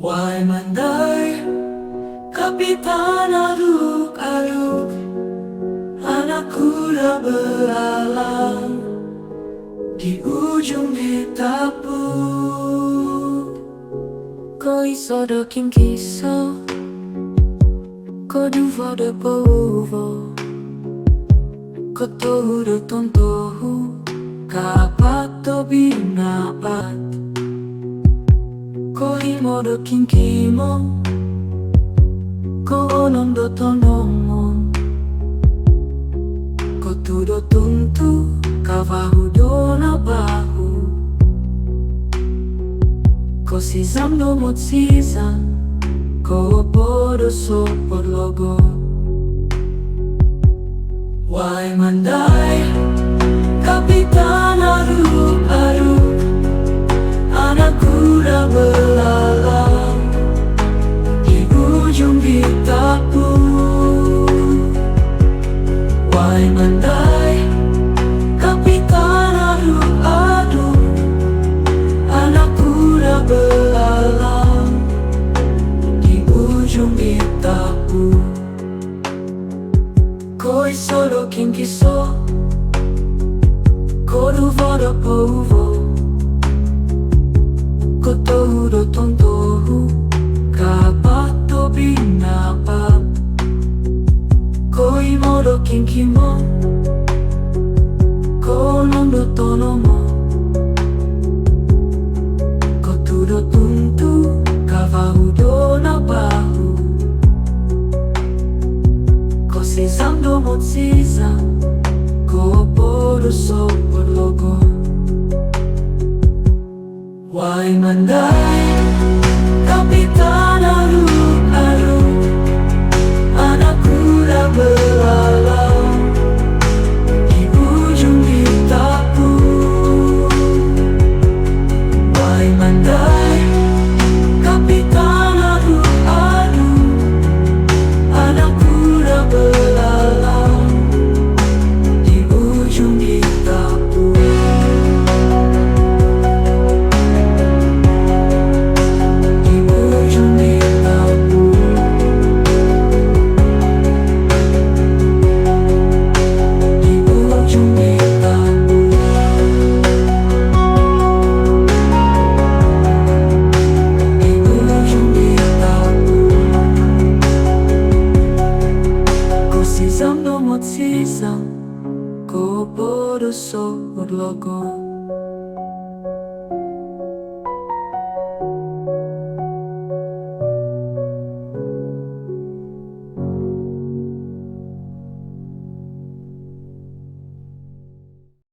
Wahai mandai, kapitan aduk-aduk, anak kuda belalang di ujung ditapuk. Ko iso do kim kiso, ko duvo do pouvo, ko tohu do tontohu, kapat do binapat. Ko himo do kinkimo, ko onon do tonomon, ko tu do tuntu, kavahu do nabahu. Ko sisam do mot sisam, ko opo do sopor logo. Wahai mandai, kapitan aduk-aduk, anak kuda belalang di ujung ditapuk. Wahai mandai, kapitan aduk-aduk, anak kuda belalang di ujung ditapuk. Ko iso do kim kiso, ko duvo do pouvo, ko tohu do tontohu, kapat do binapat. Ko imo do kinkimo, ko onon do tonomo, ko tu do tuntu, kavahu do nabahu. Ko sisam do mot sisam, ko opo do sopor logo. Wahai mandai, kapitan aduk-aduk, anak kuda belalang di ujung ditapuk. Wahai mandai, kapitan aduk-aduk, anak kuda belalang di ujung ditapuk. Sisam do mot sisam, ko opo do sopor logo.